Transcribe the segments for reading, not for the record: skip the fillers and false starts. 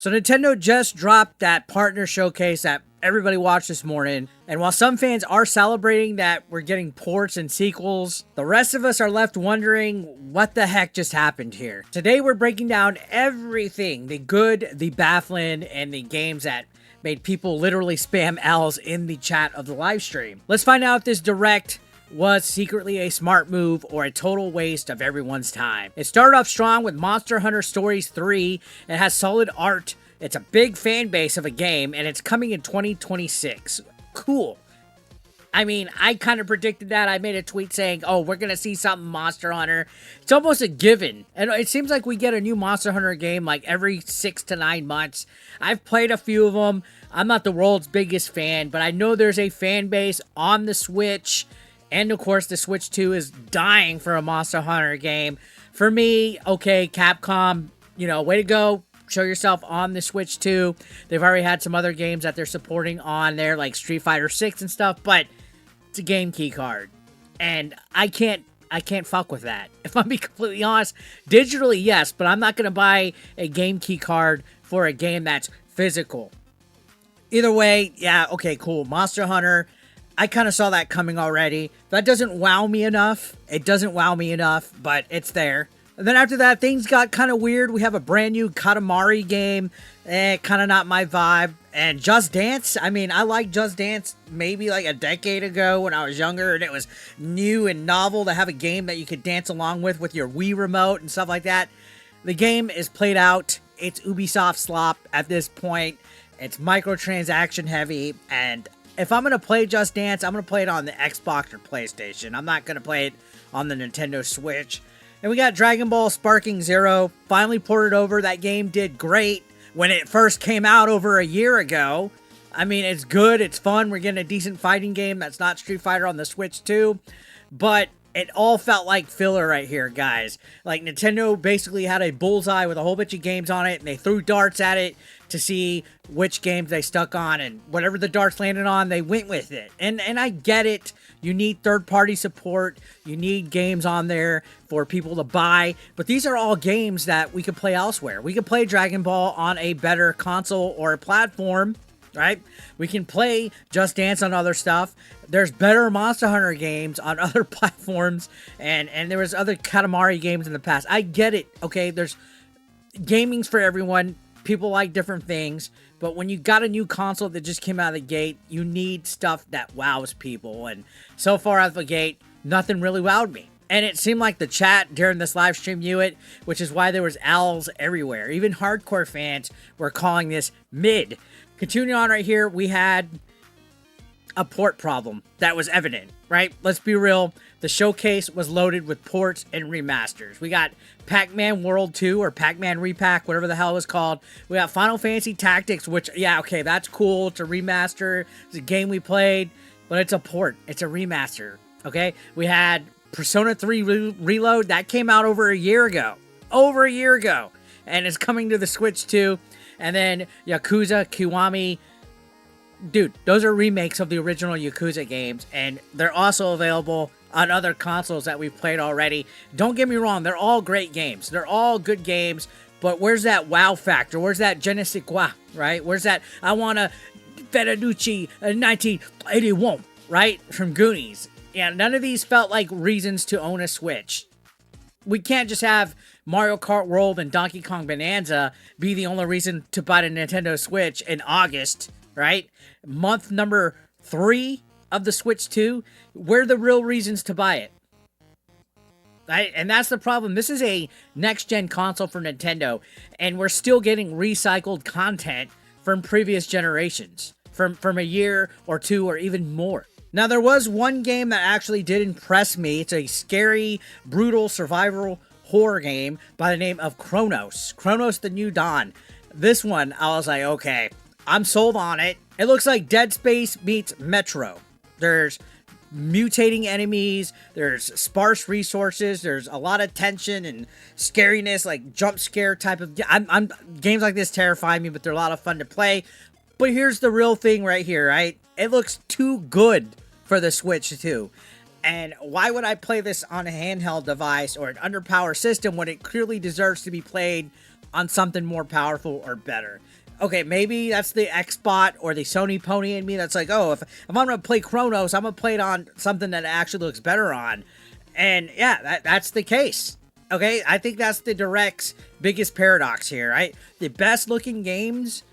So Nintendo just dropped that partner showcase that everybody watched this morning, and while some fans are celebrating that we're getting ports and sequels, the rest of us are left wondering what the heck just happened here. Today we're breaking down everything, the good, the baffling, and the games that made people literally spam L's in the chat of the live stream. Let's find out if this direct was secretly a smart move or a total waste of everyone's time. It started off strong with Monster Hunter Stories 3. It has solid art. It's a big fan base of a game, and it's coming in 2026. Cool. I mean, I kind of predicted that. I made a tweet saying, oh, we're going to see something Monster Hunter. It's almost a given. And it seems like we get a new Monster Hunter game like every 6 to 9 months. I've played a few of them. I'm not the world's biggest fan, but I know there's a fan base on the Switch. And, of course, the Switch 2 is dying for a Monster Hunter game. For me, okay, Capcom, way to go. Show yourself on the Switch 2. They've already had some other games that they're supporting on there, like Street Fighter 6 and stuff, but it's a game key card. And I can't fuck with that. If I'm being completely honest, digitally, yes, but I'm not going to buy a game key card for a game that's physical. Either way, yeah, okay, cool. Monster Hunter, I kind of saw that coming already. That doesn't wow me enough. It doesn't wow me enough, but it's there. And then after that, things got kind of weird. We have a brand new Katamari game. Kind of not my vibe. And Just Dance. I mean, I liked Just Dance maybe like a decade ago when I was younger. And it was new and novel to have a game that you could dance along with your Wii remote and stuff like that. The game is played out. It's Ubisoft slop at this point. It's microtransaction heavy. And if I'm going to play Just Dance, I'm going to play it on the Xbox or PlayStation. I'm not going to play it on the Nintendo Switch. And we got Dragon Ball Sparking Zero, finally ported over. That game did great when it first came out over a year ago. I mean, it's good, it's fun. We're getting a decent fighting game that's not Street Fighter on the Switch too. But it all felt like filler right here, guys. Like, Nintendo basically had a bullseye with a whole bunch of games on it, and they threw darts at it to see which games they stuck on, and whatever the darts landed on, they went with it. And I get it. You need third-party support. You need games on there for people to buy. But these are all games that we could play elsewhere. We could play Dragon Ball on a better console or a platform, right? We can play Just Dance on other stuff. There's better Monster Hunter games on other platforms, and there was other Katamari games in the past. I get it, okay? There's gaming's for everyone. People like different things, but when you got a new console that just came out of the gate, you need stuff that wows people, and so far out of the gate, nothing really wowed me. And it seemed like the chat during this live stream knew it, which is why there was owls everywhere. Even hardcore fans were calling this mid. Continuing on right here, we had a port problem that was evident, right? Let's be real. The showcase was loaded with ports and remasters. We got Pac-Man World 2 or Pac-Man Repack, whatever the hell it was called. We got Final Fantasy Tactics, which, yeah, okay, that's cool. It's a remaster. It's a game we played, but it's a port. It's a remaster, okay? We had Persona 3 Reload. That came out over a year ago. Over a year ago. And it's coming to the Switch too. And then Yakuza Kiwami. Dude, those are remakes of the original Yakuza games, and they're also available on other consoles that we've played already. Don't get me wrong, they're all great games. They're all good games, but where's that wow factor? Where's that je ne sais quoi, right? Where's that I want a Federici 1981, right? From Goonies. Yeah, none of these felt like reasons to own a Switch. We can't just have Mario Kart World and Donkey Kong Bonanza be the only reason to buy the Nintendo Switch in August, right? Month number 3 of the Switch 2, where are the real reasons to buy it? Right? And that's the problem. This is a next-gen console for Nintendo, and we're still getting recycled content from previous generations, from a year or two or even more. Now, there was one game that actually did impress me. It's a scary, brutal survival horror game by the name of Kronos. Kronos the New Dawn. This one, I was like, okay, I'm sold on it. It looks like Dead Space meets Metro. There's mutating enemies, there's sparse resources, there's a lot of tension and scariness, like jump scare type of... games like this terrify me, but they're a lot of fun to play. But here's the real thing right here, right? It looks too good for the Switch 2. And why would I play this on a handheld device or an underpowered system when it clearly deserves to be played on something more powerful or better. Okay, maybe that's the Xbot or the Sony pony in me that's like, oh, if I'm going to play Kronos, I'm going to play it on something that actually looks better on. And yeah, that's the case. Okay, I think that's the Direct's biggest paradox here, right? The best looking games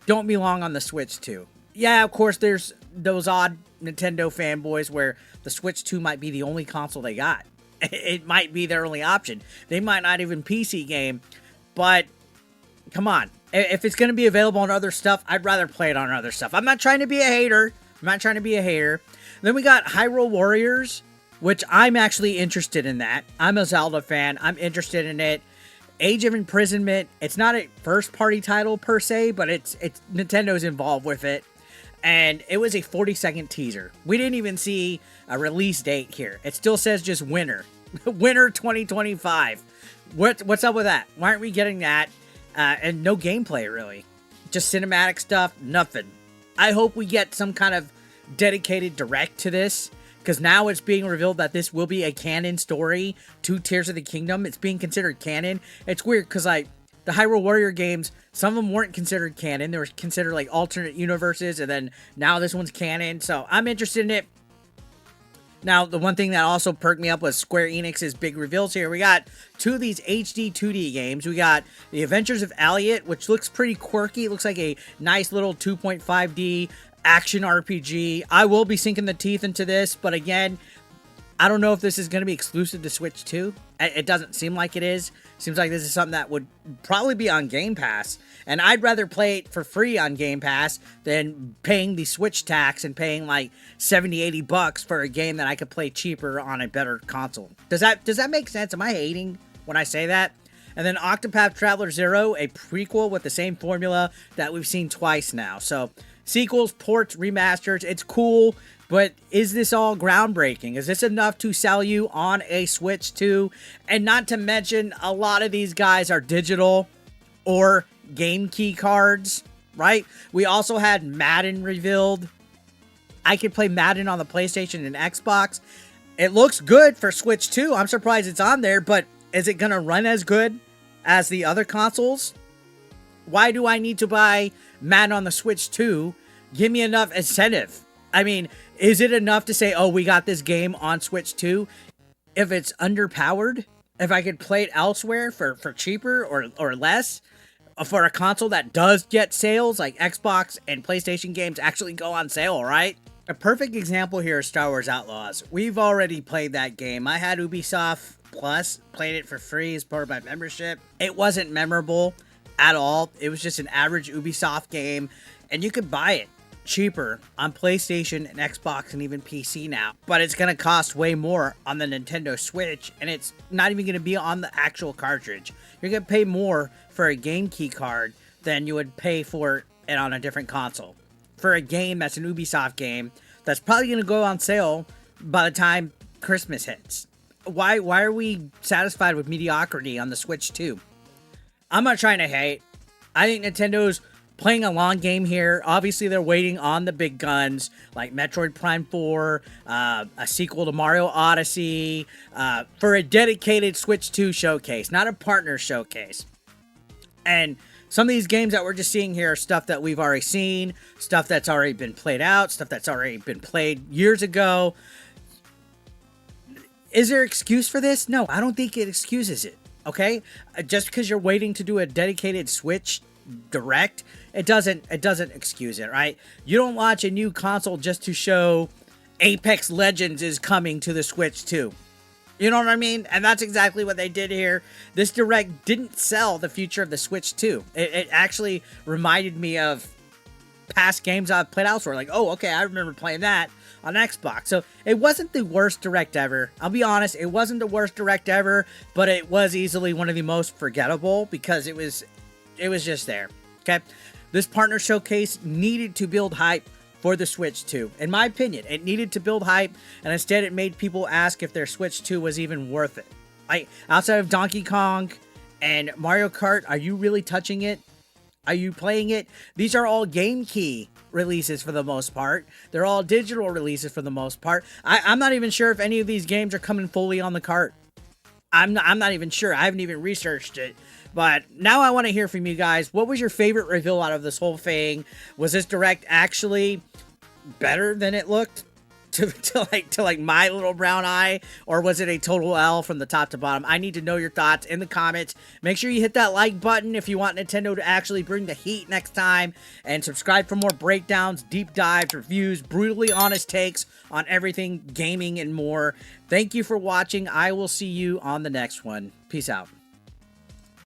don't belong on the Switch 2. Yeah, of course, there's those odd Nintendo fanboys where the Switch 2 might be the only console they got. It might be their only option. They might not even PC game, but come on. If it's going to be available on other stuff, I'd rather play it on other stuff. I'm not trying to be a hater. Then we got Hyrule Warriors, which I'm actually interested in that. I'm a Zelda fan. I'm interested in it. Age of Imprisonment, it's not a first-party title per se, but it's Nintendo's involved with it. And it was a 40-second teaser. We didn't even see a release date here. It still says just winter. Winter 2025. What's up with that? Why aren't we getting that? And no gameplay, really. Just cinematic stuff, nothing. I hope we get some kind of dedicated direct to this, because now it's being revealed that this will be a canon story to Tears of the Kingdom. It's being considered canon. It's weird, because, like, the Hyrule Warrior games, some of them weren't considered canon. They were considered, like, alternate universes, and then now this one's canon. So I'm interested in it. Now, the one thing that also perked me up was Square Enix's big reveals here. We got two of these HD 2D games. We got The Adventures of Elliot, which looks pretty quirky. It looks like a nice little 2.5D action RPG. I will be sinking the teeth into this, but again, I don't know if this is going to be exclusive to Switch 2. It doesn't seem like it is. Seems like this is something that would probably be on Game Pass. And I'd rather play it for free on Game Pass than paying the Switch tax and paying like 70, 80 bucks for a game that I could play cheaper on a better console. Does that make sense? Am I hating when I say that? And then Octopath Traveler 0, a prequel with the same formula that we've seen twice now. So sequels, ports, remasters, it's cool. But is this all groundbreaking? Is this enough to sell you on a Switch 2? And not to mention, a lot of these guys are digital or game key cards, right? We also had Madden revealed. I could play Madden on the PlayStation and Xbox. It looks good for Switch 2. I'm surprised it's on there, but is it going to run as good as the other consoles? Why do I need to buy Madden on the Switch 2? Give me enough incentive. I mean, is it enough to say, oh, we got this game on Switch 2? If it's underpowered, if I could play it elsewhere for cheaper or less, for a console that does get sales, like Xbox and PlayStation games actually go on sale, right? A perfect example here is Star Wars Outlaws. We've already played that game. I had Ubisoft Plus, played it for free as part of my membership. It wasn't memorable at all. It was just an average Ubisoft game, and you could buy it cheaper on PlayStation and Xbox and even PC now, but it's going to cost way more on the Nintendo Switch, and it's not even going to be on the actual cartridge. You're going to pay more for a game key card than you would pay for it on a different console for a game that's an Ubisoft game that's probably going to go on sale by the time Christmas hits. Why are we satisfied with mediocrity on the Switch 2? I'm not trying to hate. I think Nintendo's playing a long game here. Obviously, they're waiting on the big guns like Metroid Prime 4, a sequel to Mario Odyssey, for a dedicated Switch 2 showcase, not a partner showcase. And some of these games that we're just seeing here are stuff that we've already seen, stuff that's already been played out, stuff that's already been played years ago. Is there excuse for this? No, I don't think it excuses it, okay? Just because you're waiting to do a dedicated Switch Direct, it doesn't excuse it, right? You don't launch a new console just to show Apex Legends is coming to the Switch 2. You know what I mean? And that's exactly what they did here. This Direct didn't sell the future of the Switch 2. It actually reminded me of past games I've played elsewhere. Like, oh, okay, I remember playing that on Xbox. So it wasn't the worst Direct ever. I'll be honest, it wasn't the worst Direct ever, but it was easily one of the most forgettable because it was just there. Okay, this partner showcase needed to build hype for the Switch 2. In my opinion, it needed to build hype, and instead it made people ask if their Switch 2 was even worth it. Like, outside of Donkey Kong and Mario Kart, are you really touching it? Are you playing it? These are all game key releases for the most part. They're all digital releases for the most part. I'm not even sure if any of these games are coming fully on the cart. I'm not even sure. I haven't even researched it. But now I want to hear from you guys. What was your favorite reveal out of this whole thing? Was this direct actually better than it looked to like my little brown eye, or was it a total L from the top to bottom? I need to know your thoughts in the comments. Make sure you hit that like button if you want Nintendo to actually bring the heat next time, and subscribe for more breakdowns, deep dives, reviews, brutally honest takes on everything gaming and more. Thank you for watching. I will see you on the next one. Peace out.